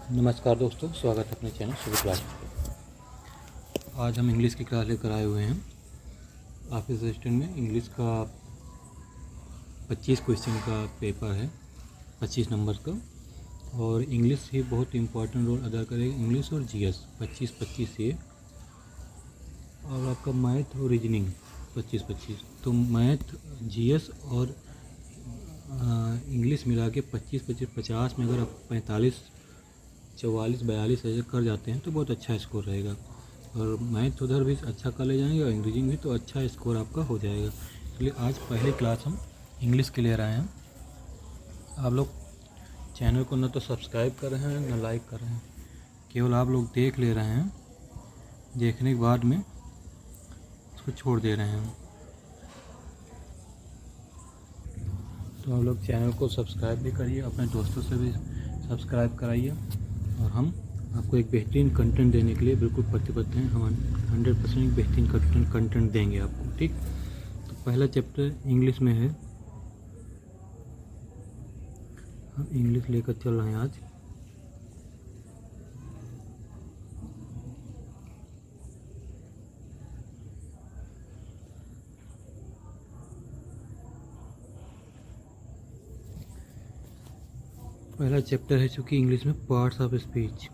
नमस्कार दोस्तों, स्वागत है अपने चैनल शुभ क्लास पे। आज हम इंग्लिश की क्लास लेकर आए हुए हैं। ऑफिस असिस्टेंट में इंग्लिश का 25 क्वेश्चन का पेपर है, 25 नंबर का। और इंग्लिश ही बहुत इम्पोर्टेंट रोल अदा करेगा। इंग्लिश और जीएस 25-25 ये, और आपका मैथ और रीजनिंग 25-25। तो मैथ, जीएस और इंग्लिश मिला के 25-25, 50 में अगर आप 45, 44, 42 ऐसे कर जाते हैं तो बहुत अच्छा स्कोर रहेगा। और मैथ उधर भी अच्छा कर ले जाएंगे और अंग्रेजी भी, तो अच्छा स्कोर आपका हो जाएगा। इसलिए आज पहली क्लास हम इंग्लिश के ले रहे हैं। आप लोग चैनल को न तो सब्सक्राइब कर रहे हैं न लाइक कर रहे हैं, केवल आप लोग देख ले रहे हैं, देखने के बाद में उसको छोड़ दे रहे हैं। तो आप लोग चैनल को सब्सक्राइब भी करिए, अपने दोस्तों से भी सब्सक्राइब कराइए। और हम आपको एक बेहतरीन कंटेंट देने के लिए बिल्कुल प्रतिबद्ध हैं। हम 100% बेहतरीन कंटेंट देंगे आपको, ठीक। तो पहला चैप्टर इंग्लिश में है, हम इंग्लिश लेकर चल रहे हैं आज। पहला चैप्टर है चूँकि इंग्लिश में parts of speech.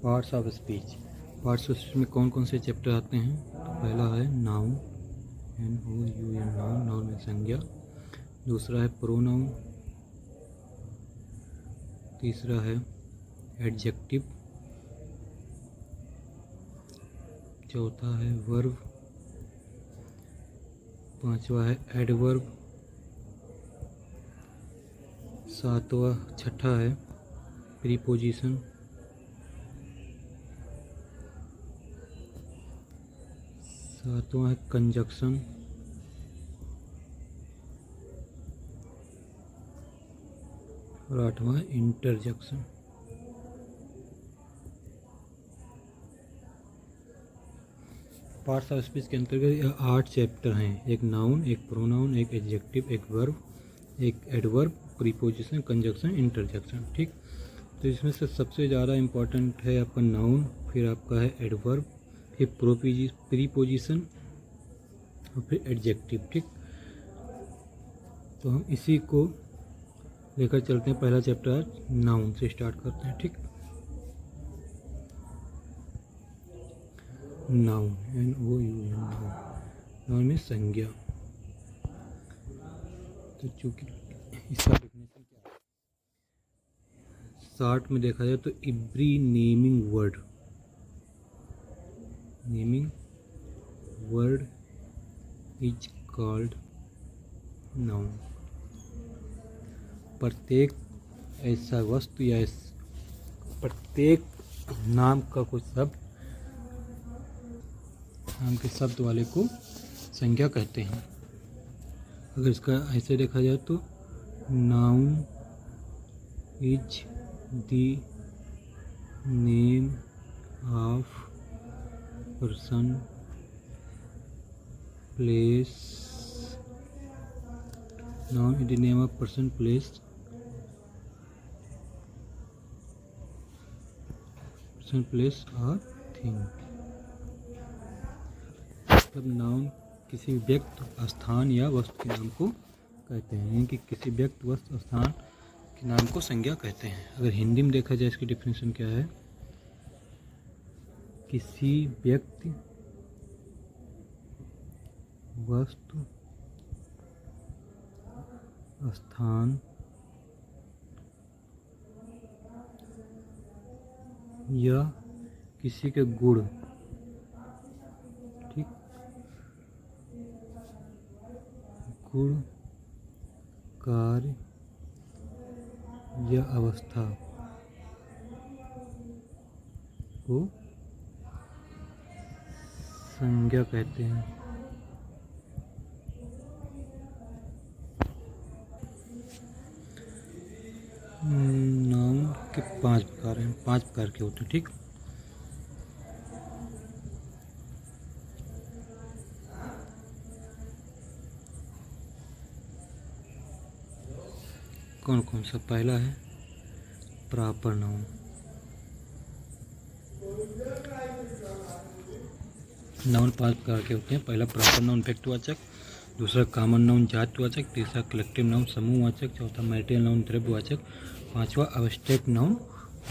Parts of speech, parts of speech में कौन कौन से चैप्टर आते हैं? तो पहला है नाउन, NOUN, नाउन, नाउन में संज्ञा। दूसरा है प्रोनाउन। तीसरा है एडजेक्टिव। चौथा है वर्ब। पांचवा है एडवर्ब। छठा है प्रीपोजिशन। सातवां है कंजक्शन। और आठवां है इंटरजेक्शन। पार्ट्स ऑफ स्पीच के अंतर्गत 8 चैप्टर हैं। एक नाउन, एक प्रोनाउन, एक एडजेक्टिव, एक वर्ब, एक एडवर्ब, प्रीपोजिशन, कंजक्शन, इंटरजेक्शन, ठीक। तो इसमें से सबसे ज़्यादा इम्पोर्टेंट है आपका नाउन, फिर आपका है एडवर्ब, फिर प्रीपोजिशन और फिर एडजेक्टिव, ठीक। तो हम इसी को लेकर चलते हैं। पहला चैप्टर आज नाउन से स्टार्ट करते हैं, ठीक। नाउन, NOUN, नाउन में संज्ञा। तो चूँकि इसका डेफिनेशन क्या है, शॉर्ट में देखा जाए तो every naming word is called noun. प्रत्येक ऐसा वस्तु या प्रत्येक नाम का कुछ शब्द, नाम के शब्द वाले को संज्ञा कहते हैं। अगर इसका ऐसे देखा जाए तो noun is the name of person, place. Noun is the name of person, place, और थिंग। तब नाउन किसी व्यक्ति, स्थान या वस्तु के नाम को कहते हैं, यानी कि किसी व्यक्ति, वस्तु, स्थान के नाम को संज्ञा कहते हैं। अगर हिंदी में देखा जाए इसकी डेफिनेशन क्या है, किसी व्यक्ति, वस्तु, स्थान या किसी के गुण, ठीक, गुण, कार्य या अवस्था को संज्ञा कहते हैं। नाउन के 5 प्रकार हैं, 5 प्रकार के होते हैं, ठीक। कौन कौन सा? पहला है प्रॉपर नाउन। नाउन 5 प्रकार के होते हैं। पहला प्रॉपर नाउन व्यक्तिवाचक, दूसरा कॉमन नाउन जातिवाचक, तीसरा कलेक्टिव नाउन समूहवाचक, चौथा मैटेरियल नाउन द्रव्यवाचक, पांचवा एब्स्ट्रैक्ट नाउन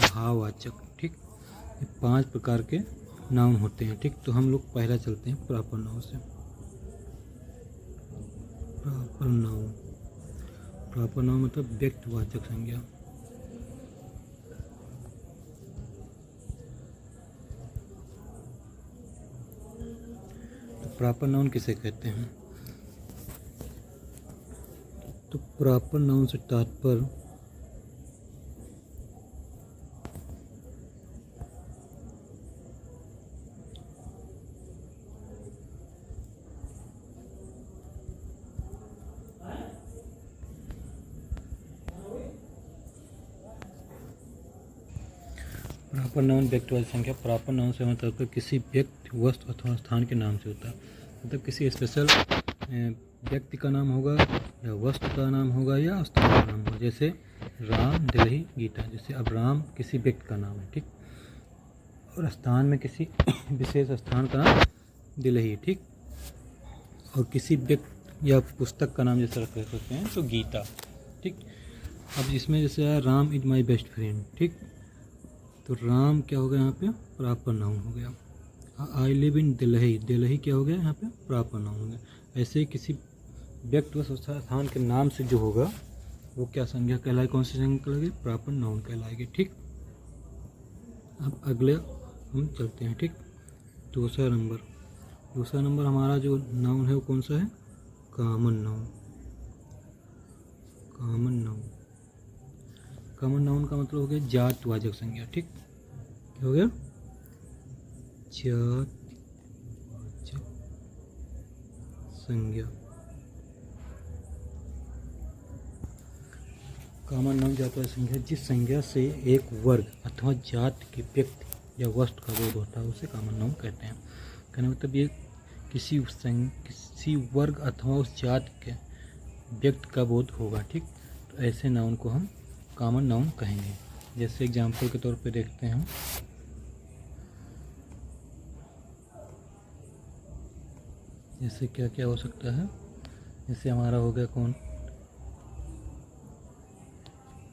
भाववाचक। ठीक, ये 5 प्रकार के नाउन होते हैं। ठीक, तो हम लोग पहला चलते हैं प्रॉपर नाउन से। प्रॉपर नाउन, प्रॉपर नाउन मतलब व्यक्तिवाचक संज्ञा। तो प्रॉपर नाउन किसे कहते हैं? तो प्रॉपर नाउन से तात्पर्य प्रॉपर नाउन व्यक्तिवाचक संख्या। प्रॉपर नाउन से मतलब किसी व्यक्ति, वस्तु अथवा स्थान के नाम से होता है। मतलब किसी स्पेशल व्यक्ति का नाम होगा या वस्तु का नाम होगा या स्थान का नाम होगा। जैसे राम, दिल्ली, गीता। जैसे अब राम किसी व्यक्ति का नाम है, ठीक, और स्थान में किसी विशेष स्थान का नाम दिल्ली, ठीक, और किसी व्यक्ति या पुस्तक का नाम जैसे रख सकते हैं तो गीता। ठीक, अब इसमें जैसे है Ram is my best friend. ठीक, तो राम क्या हो गया यहाँ पे? प्रॉपर नाउन हो गया। I live in Delhi, Delhi क्या हो गया यहाँ पे? प्रॉपर नाउन हो गया। ऐसे ही किसी व्यक्ति व स्थान के नाम से जो होगा वो क्या संज्ञा कहलाएगी? कौन सी संज्ञा कहलाएगी? प्रॉपर नाउन कहलाएगी। ठीक, अब अगले हम चलते हैं। ठीक, दूसरा नंबर हमारा जो नाउन है वो कौन सा है? Common noun. Common noun, common noun का मतलब हो गया जातवाचक संज्ञा। ठीक, क्या हो गया? जातवाचक संज्ञा। कॉमन नाउन जातवाचक संज्ञा जिस संज्ञा से एक वर्ग अथवा जात के व्यक्ति या वस्तु का बोध होता है उसे कॉमन नाउन कहते हैं। कहने मतलब ये किसी वर्ग अथवा उस जात के व्यक्ति का बोध होगा। ठीक, तो ऐसे नाउन को हम कॉमन नाउन कहेंगे। जैसे एग्जाम्पल के तौर पे देखते हैं हम, जैसे क्या क्या हो सकता है। जैसे हमारा हो गया कौन?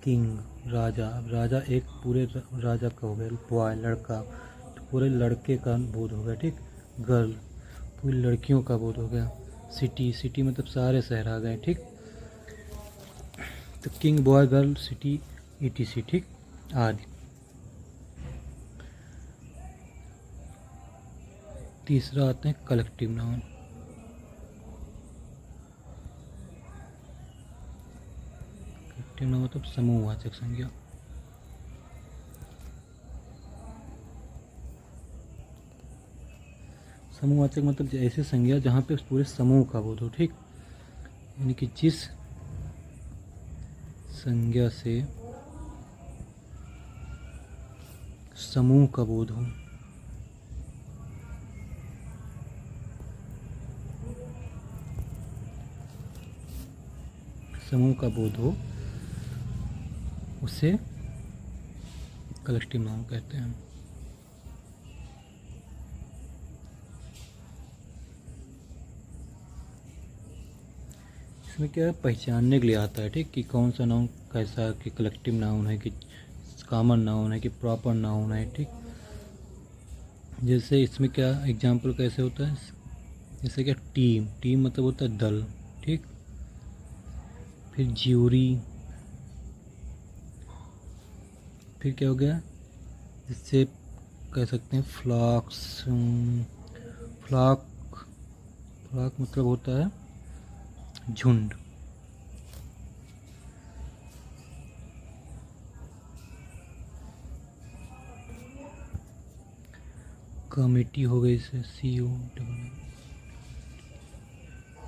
किंग, राजा। अब राजा एक पूरे राजा का हो गया, बॉय लड़का, तो पूरे लड़के का बोध हो गया। ठीक, गर्ल पूरी लड़कियों का बोध हो गया। सिटी, सिटी मतलब सारे शहर आ गए। ठीक, तो king, boy, girl, city, ETC। ठीक, आदि। तीसरा आते हैं कलेक्टिव नाउन। कलेक्टिव नाउन मतलब समूहवाचक संज्ञा। समूहवाचक मतलब ऐसी संज्ञा जहाँ पे पूरे समूह का बोध हो। ठीक, यानी कि जिस संज्ञा से समूह का बोध हो। समूह का बोध हो उसे कलेक्टिव नाउन कहते हैं। इसमें क्या है? पहचानने के लिए आता है। ठीक, कि कौन सा नाउन कैसा, कि कलेक्टिव नाउन है कि कॉमन नाउन है कि प्रॉपर नाउन है। ठीक, जैसे इसमें क्या एग्जाम्पल कैसे होता है? जैसे क्या टीम, टीम मतलब होता है दल। ठीक, फिर ज्यूरी, फिर क्या हो गया? जिससे कह सकते हैं फ्लॉक्स, फ्लॉक, फ्लॉक मतलब होता है झुंड। कमेटी हो गई, इसे CO,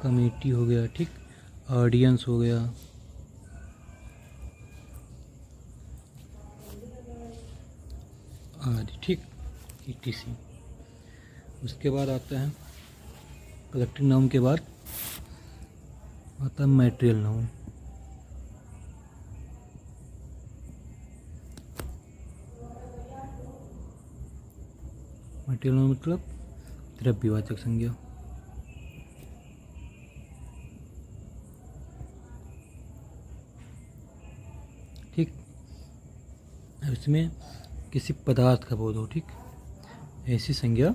कमेटी हो गया। ठीक, ऑडियंस हो गया। आदि। ठीक, ETC। उसके बाद आता है कलेक्टिव नाउन के बाद आता है मैटेरियल नाउन। मटेरियल नाउन मतलब द्रव्यवाचक संज्ञा। ठीक, अब इसमें किसी पदार्थ का बोध हो, ठीक, ऐसी संज्ञा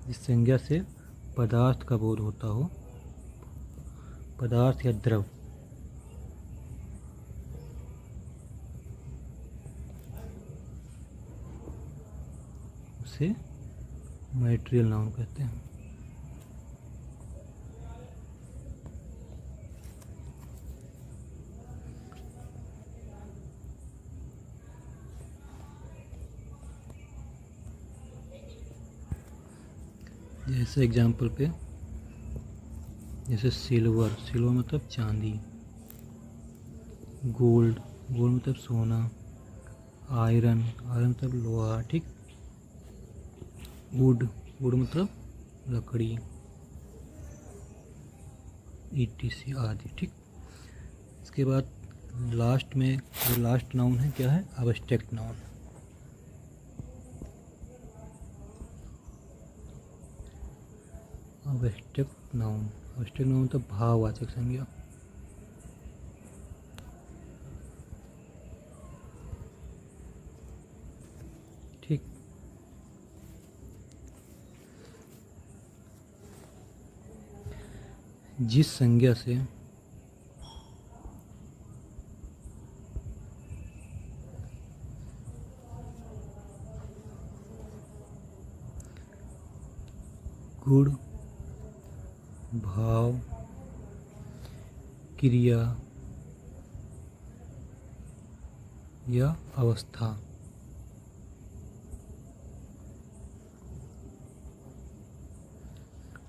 जिस संज्ञा से पदार्थ का बोध होता हो, पदार्थ या द्रव, उसे मटेरियल नाउन कहते हैं। जैसे एग्जाम्पल पे, जैसे सिल्वर, सिल्वर मतलब चांदी, गोल्ड, गोल्ड मतलब सोना, आयरन, आयरन मतलब लोहा, ठीक, वुड, वुड मतलब लकड़ी, ईटीसी आदि, ठीक। इसके बाद लास्ट में जो लास्ट नाउन है क्या है, abstract noun. Abstract noun, abstract noun मतलब भाववाचक संज्ञा। ठीक, जिस संज्ञा से गुण, भाव, क्रिया या अवस्था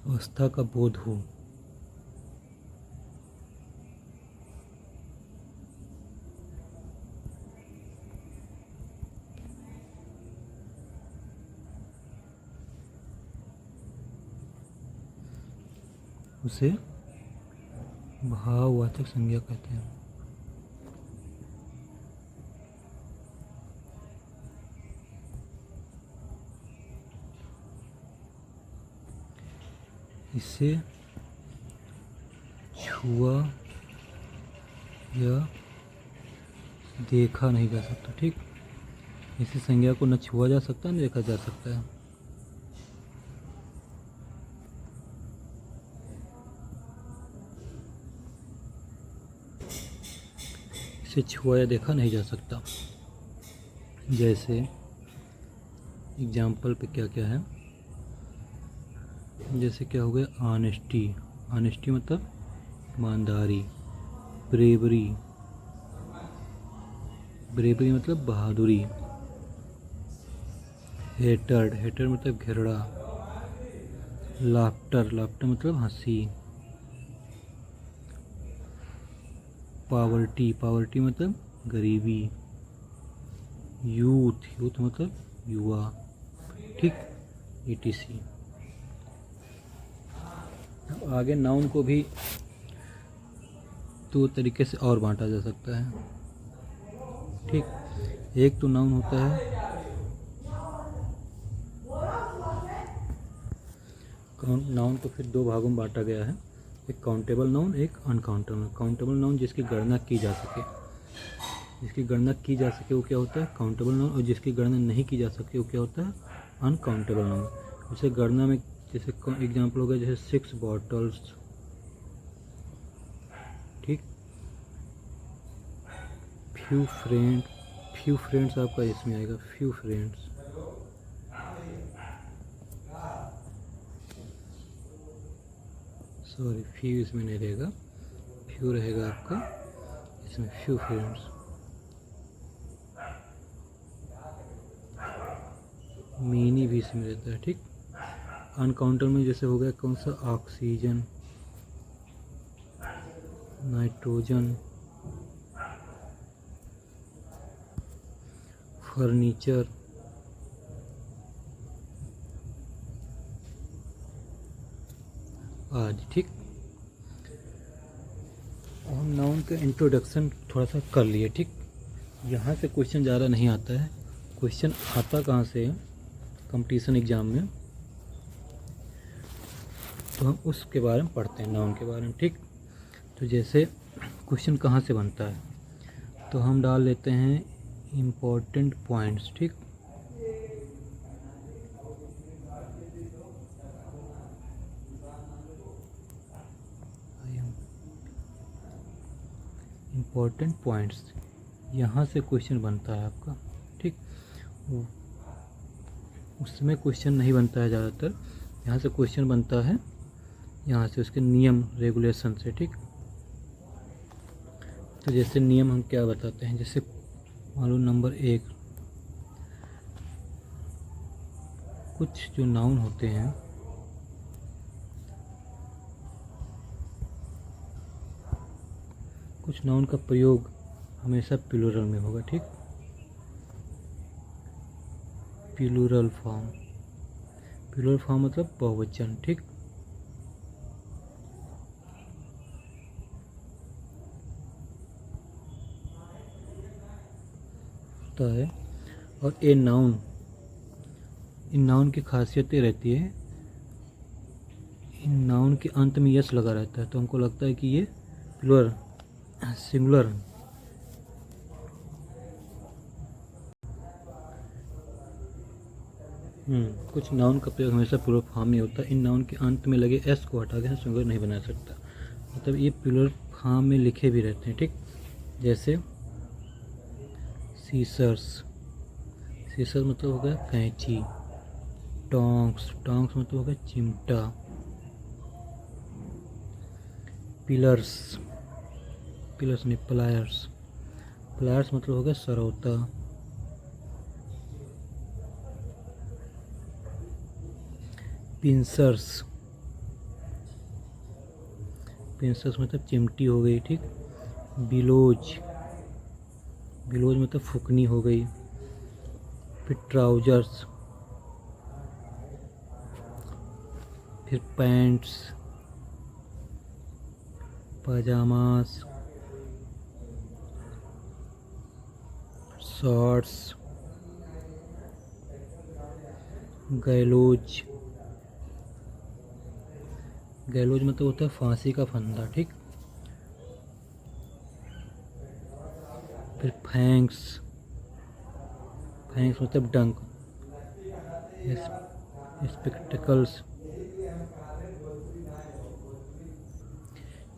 अवस्था का बोध हो, उसे भाववाचक संज्ञा कहते हैं। इसे छुआ या देखा नहीं जा सकता, ठीक, इसी संज्ञा को न छुआ जा सकता न देखा जा सकता है। इसे छुआ या देखा नहीं जा सकता। जैसे एग्जाम्पल पे क्या क्या है, जैसे क्या हो गया, ऑनेस्टी, ऑनेस्टी मतलब ईमानदारी, ब्रेवरी, ब्रेवरी मतलब बहादुरी, हेटर्ड, हेटर्ड मतलब घृणा, लाफ्टर, लाफ्टर मतलब हंसी, पावर्टी, पावर्टी मतलब गरीबी, यूथ, यूथ मतलब युवा, ठीक, etc। आगे नाउन को भी दो तरीके से और बांटा जा सकता है, ठीक। एक तो नाउन होता है नाउन को फिर दो भागों में बांटा गया है, एक काउंटेबल नाउन, एक अनकाउंटेबल। काउंटेबल नाउन जिसकी गणना की जा सके, जिसकी गणना की जा सके वो क्या होता है, काउंटेबल नाउन, और जिसकी गणना नहीं की जा सके वो क्या होता है, अनकाउंटेबल नाउन। जैसे गणना में, जैसे एग्जाम्पल हो गया, जैसे 6 बॉटल्स, ठीक, फ्यू फ्रेंड, फ्यू फ्रेंड्स आपका इसमें आएगा, फ्यू फ्रेंड्स, सॉरी फ्यू इसमें नहीं रहेगा, फ्यू रहेगा आपका इसमें, फ्यू फ्रेंड्स। मीनी भी इसमें रहता है, ठीक। अनकाउंटर में जैसे हो गया कौन सा, ऑक्सीजन, नाइट्रोजन, फर्नीचर, आदि, ठीक। हम नाउन का इंट्रोडक्शन थोड़ा सा कर लिए, ठीक। यहाँ से क्वेश्चन ज़्यादा नहीं आता है। क्वेश्चन आता कहाँ से है कंपटीशन एग्ज़ाम में, तो हम उसके बारे में पढ़ते हैं, नाउन के बारे में, ठीक। तो जैसे क्वेश्चन कहाँ से बनता है, तो हम डाल लेते हैं इम्पोर्टेंट पॉइंट्स, ठीक। इम्पोर्टेंट पॉइंट्स, यहाँ से क्वेश्चन बनता है आपका, ठीक। उसमें क्वेश्चन नहीं बनता है ज़्यादातर, यहाँ से क्वेश्चन बनता है, यहाँ से उसके नियम रेगुलेशन से, ठीक। तो जैसे नियम हम क्या बताते हैं, जैसे मान लो नंबर 1, कुछ जो नाउन होते हैं कुछ नाउन का प्रयोग हमेशा प्लूरल में होगा, ठीक। प्लूरल फॉर्म, प्लूरल फॉर्म मतलब बहुवचन, ठीक। होता है। और ए नाउन, इन नाउन की खासियत ये रहती है, इन नाउन के अंत में यस लगा रहता है, तो हमको लगता है कि ये प्लूरल सिंगुलर। कुछ नाउन का प्रयोग हमेशा प्लूरल फॉर्म में होता है। इन नाउन के अंत में लगे एस को हटा के सिंगुलर नहीं बना सकता, मतलब ये प्लूरल फॉर्म में लिखे भी रहते हैं, ठीक। जैसे सीसर्स, सीसर मतलब हो गया कैंची। टोंक्स, टोंक्स मतलब हो गया चिमटा। पिलर्स, पिलर्स नहीं प्लायर्स, प्लायर्स मतलब हो गया सरौता। पिंसर्स, पिंसर्स मतलब चिमटी हो गई, ठीक। बिलोज, बिलोज मतलब फुकनी हो गई। फिर ट्राउजर्स, फिर पैंट्स, पजामास, शॉर्ट्स, गैलोज, गैलोज मतलब होता है फांसी का फंदा, ठीक। फिर फैंक्स, फैंक्स मतलब डंक। स्पेक्टिकल्स,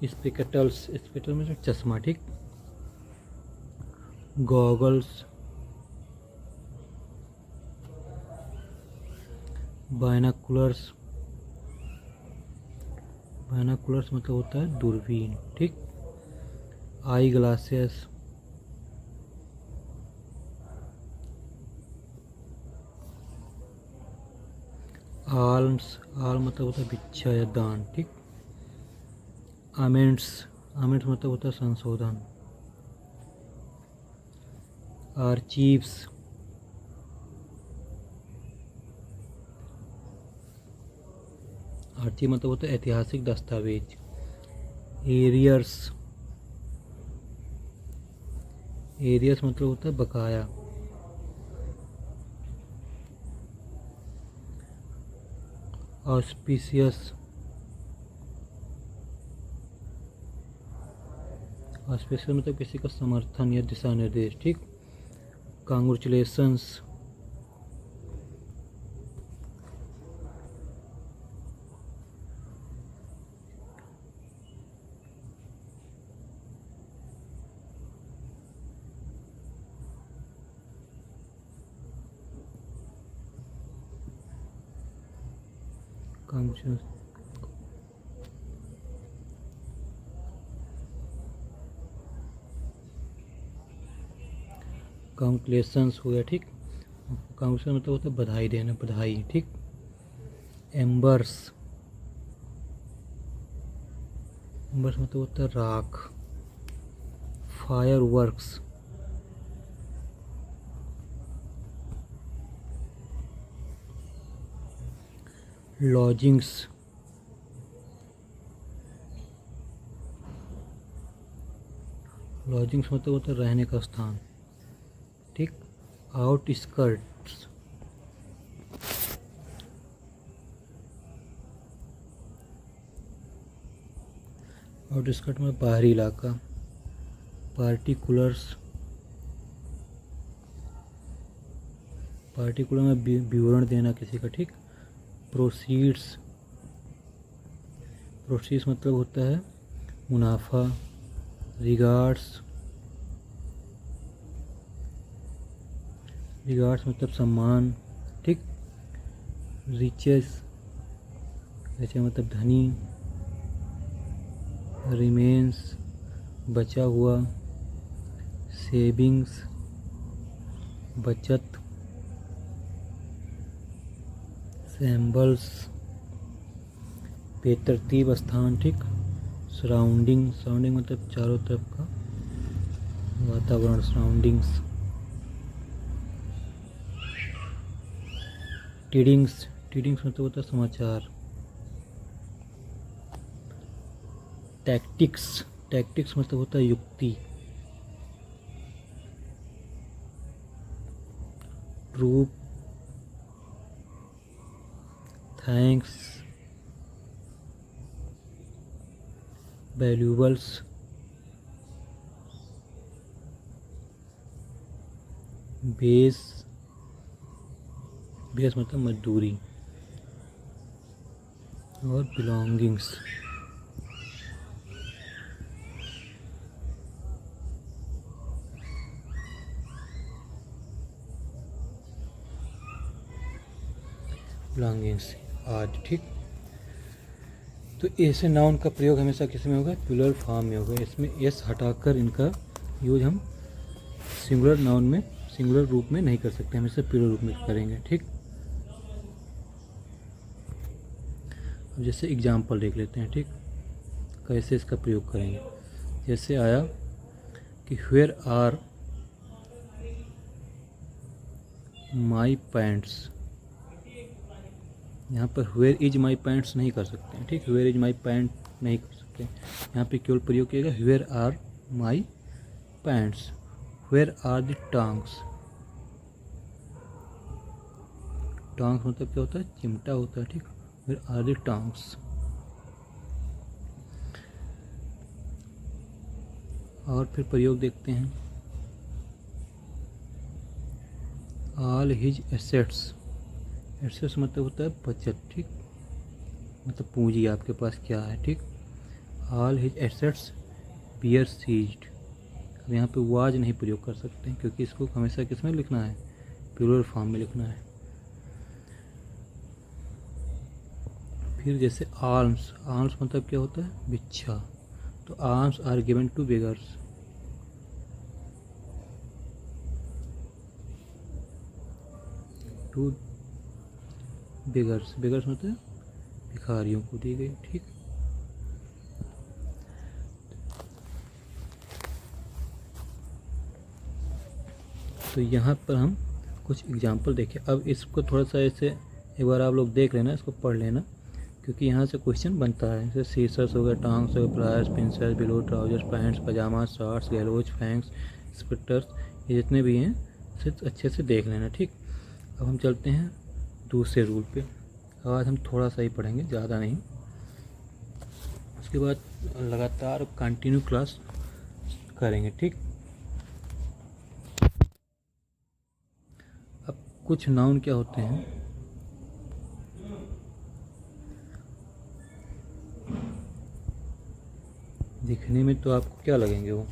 स्पेक्टल्स, स्पेक्टल मतलब चश्मा, ठीक। गॉगल्स, बायनाकुलर्स, बायनाकुलर्स मतलब होता है दूरबीन, ठीक। आई ग्लासेस, आल्म्स, आल मतलब होता है भिक्षा या दान, ठीक। आमेंट्स, आमेंट्स मतलब होता है संशोधन। आर्चीव्स, आर्चीव मतलब होता है ऐतिहासिक दस्तावेज। एरियर्स, एरियर्स मतलब होता है बकाया। ऑस्पिशियस, ऑस्पिशियस मतलब किसी का समर्थन या दिशा निर्देश, ठीक। कांग्रेचुलेशंस, कांग्रेचुलेशंस हो गया, ठीक। कांग्रेचुलेशन मतलब होता है बधाई देना, बधाई, ठीक। एम्बर्स, एम्बर्स मतलब होता है राख। फायर वर्क्स, लॉजिंग्स, लॉजिंग्स मतलब होता है रहने का स्थान, ठीक। आउटस्कर्ट्स, आउटस्कर्ट में बाहरी इलाका। पार्टिकुलर्स, पार्टिकुलर में विवरण देना किसी का, ठीक। प्रोसीड्स, प्रोसीड्स मतलब होता है मुनाफा। रिगार्ड्स, रिगार्ड्स मतलब सम्मान, ठीक। रिचेस, रिचेस मतलब धनी। रिमेन्स, बचा हुआ। सेविंग्स, बचत। सैम्बल्स, बेतरतीब स्थान, ठीक। सराउंडिंग, सराउंडिंग मतलब चारों तरफ का वातावरण, सराउंडिंग्स। टीडिंग्स, टीडिंग्स मतलब होता है समाचार। टैक्टिक्स, टैक्टिक्स मतलब होता है युक्ति। Troop, thanks, valuables. Base, base मतलब मजदूरी। और बिलोंगिंग्स, बिलोंगिंग्स आदि, ठीक। तो ऐसे नाउन का प्रयोग हमेशा किस में होगा, प्लूरल फॉर्म में होगा। इसमें एस हटाकर इनका यूज हम सिंगुलर नाउन में, सिंगुलर रूप में नहीं कर सकते, हमेशा प्लूरल रूप में करेंगे, ठीक। अब जैसे एग्जाम्पल देख लेते हैं, ठीक, कैसे इसका प्रयोग करेंगे। जैसे आया कि वेयर आर माई पैंट्स, यहाँ पर वेयर इज माई पैंट्स नहीं कर सकते हैं, ठीक। वेयर इज माई पैंट नहीं कर सकते, यहाँ पे केवल प्रयोग किया गया where are my pants. Where are the tongs, tongs मतलब क्या होता है, चिमटा होता है, ठीक। Where are the tongs. और फिर प्रयोग देखते हैं। ऑल हिज एसेट्स, एसेट्स मतलब होता है बचत, ठीक, मतलब पूंजी आपके पास क्या है, ठीक। All his assets were seized. अब यहाँ पे वाज नहीं प्रयोग कर सकते हैं क्योंकि इसको हमेशा किस में लिखना है, प्लूरल फॉर्म में लिखना है। फिर जैसे आर्म्स, आर्म्स मतलब क्या होता है, भिक्षा, तो alms are given to beggars. To beggars, beggars मतलब भिखारियों को दी गई, ठीक। तो यहाँ पर हम कुछ एग्जाम्पल देखें। अब इसको थोड़ा सा ऐसे एक बार आप लोग देख लेना, इसको पढ़ लेना, क्योंकि यहाँ से क्वेश्चन बनता है। जैसे सीसर्स हो गए, टांग्स हो गए, pliers, pincers, bellows, trousers, pants, pyjama, shorts, gallows, फैंक्स, स्पिटर्स, ये जितने भी हैं इसे अच्छे से देख लेना, ठीक। अब हम चलते हैं दूसरे रूल पे। आज हम थोड़ा सा ही पढ़ेंगे, ज़्यादा नहीं। उसके बाद लगातार कंटिन्यू क्लास करेंगे, ठीक। अब कुछ नाउन क्या होते हैं, दिखने में तो आपको क्या लगेंगे, वो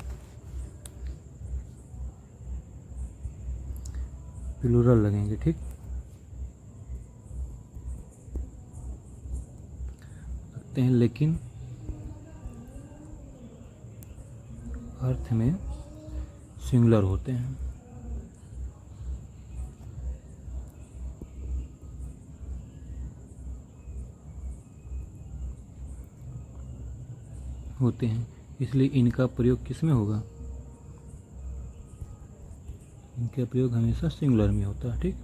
प्लूरल लगेंगे, ठीक। लगते हैं लेकिन अर्थ में सिंगुलर होते हैं। होते हैं, इसलिए इनका प्रयोग किस में होगा, इनका प्रयोग हमेशा सिंगुलर में होता है, ठीक।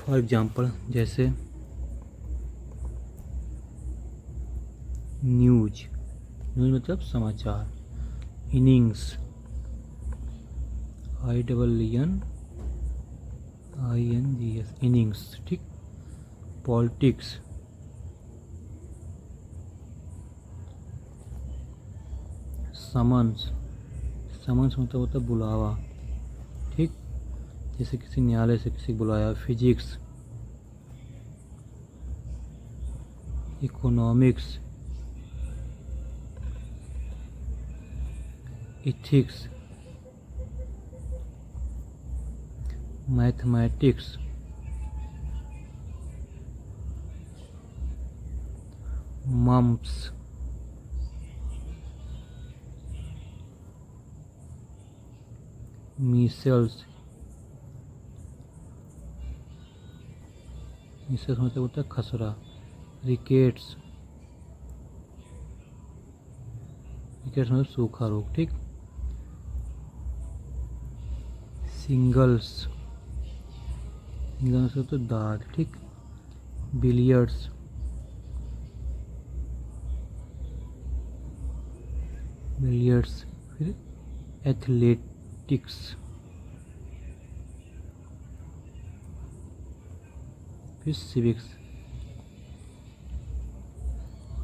फॉर एग्जांपल जैसे न्यूज, न्यूज मतलब समाचार। इनिंग्स, INNINGS, इनिंग्स, ठीक। पॉलिटिक्स, समन्स, समन्स मतलब होता है बुलावा, ठीक। जैसे किसी न्यायालय से किसी को बुलाया। Physics, economics, ethics, mathematics, mumps, Meselson, Meselson मतलब होता है खसरा। रिकेट्स, रिकेट्स मतलब सूखा रोग, ठीक। सिंगल्स, सिंगल्स तो दाद, ठीक। बिलियर्ड्स, बिलियर्ड्स, फिर एथलेटिक्स, फिर सिविक्स,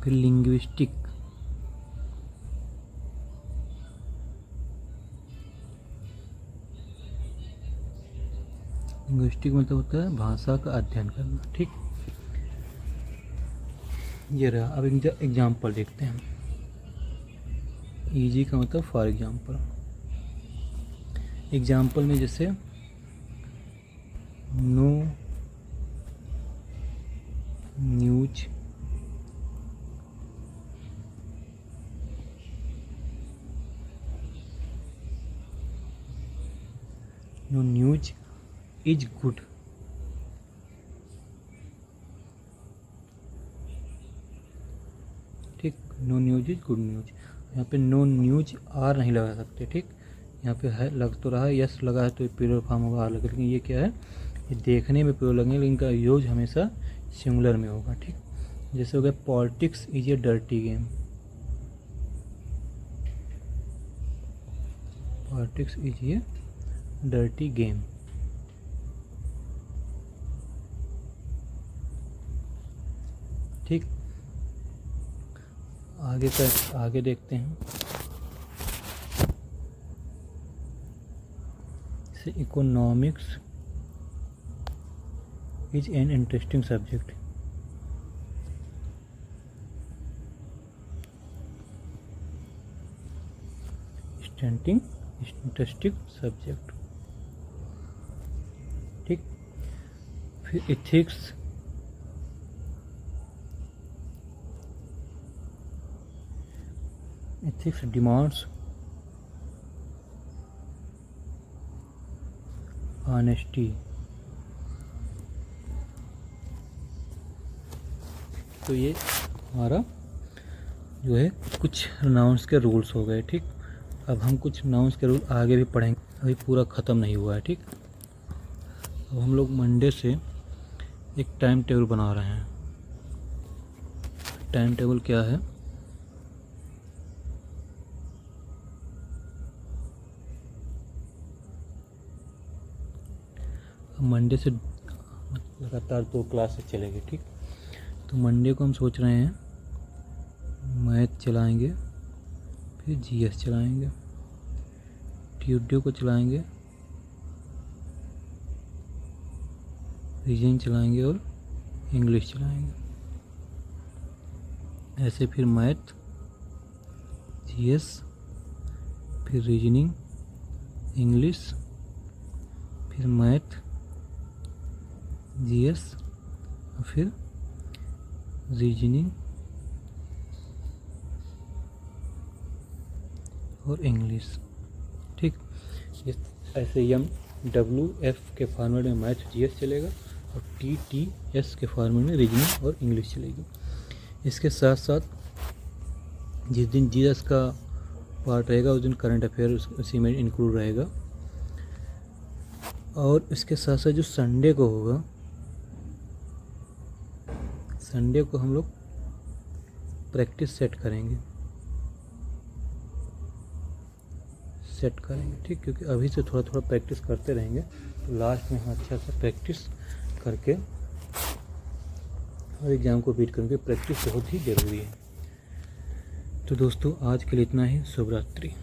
फिर लिंग्विस्टिक, लिंग्विस्टिक मतलब होता है भाषा का अध्ययन करना, ठीक। ये रहा। अब एग्जाम्पल देखते हैं। इजी का मतलब फॉर एग्जाम्पल। एग्जाम्पल में जैसे नो न्यूज इज गुड, ठीक। No news is good news. यहाँ पे नो न्यूज आर नहीं लगा सकते, ठीक। यहाँ पे है लग तो रहा है, यस लगा है तो प्लूरल फॉर्म होगा आर लगा, लेकिन ये क्या है, ये देखने में प्लूरल लगेंगे लेकिन इनका यूज हमेशा सिंगुलर में होगा, ठीक। जैसे हो गया politics is a dirty game, politics is a dirty game, ठीक। आगे देखते हैं। जैसे economics is an interesting subject, interesting subject, ठीक। फिर इथिक्स, ethics demands honesty, तो ये हमारा जो है कुछ नाउन्स के रूल्स हो गए, ठीक। अब हम कुछ नाउन्स के रूल आगे भी पढ़ेंगे, अभी पूरा ख़त्म नहीं हुआ है, ठीक। अब हम लोग मंडे से एक टाइम टेबल बना रहे हैं। टाइम टेबल क्या है, मंडे से लगातार 2 क्लासेस चलेगी, ठीक। तो मंडे को हम सोच रहे हैं मैथ चलाएंगे, फिर जीएस चलाएंगे। ट्यूसडे को चलाएंगे रीजनिंग चलाएंगे और इंग्लिश चलाएंगे। ऐसे फिर मैथ, जीएस, फिर रीजनिंग, इंग्लिश, फिर मैथ, जीएस, फिर रीजनिंग और इंग्लिश, ठीक। ऐसे MWF के फॉर्मेट में मैथ जीएस चलेगा और TTS के फॉर्मेट में रीजनिंग और इंग्लिश चलेगी। इसके साथ साथ जिस दिन जीएस का पार्ट रहेगा उस दिन करंट अफेयर उसी में इंक्लूड रहेगा। और इसके साथ साथ जो संडे को होगा संडे को हम लोग प्रैक्टिस सेट करेंगे, ठीक, क्योंकि अभी से थोड़ा थोड़ा प्रैक्टिस करते रहेंगे तो लास्ट में हम अच्छा सा प्रैक्टिस करके और एग्ज़ाम को बीट करेंगे। प्रैक्टिस बहुत ही ज़रूरी है। तो दोस्तों आज के लिए इतना ही। शुभ रात्रि।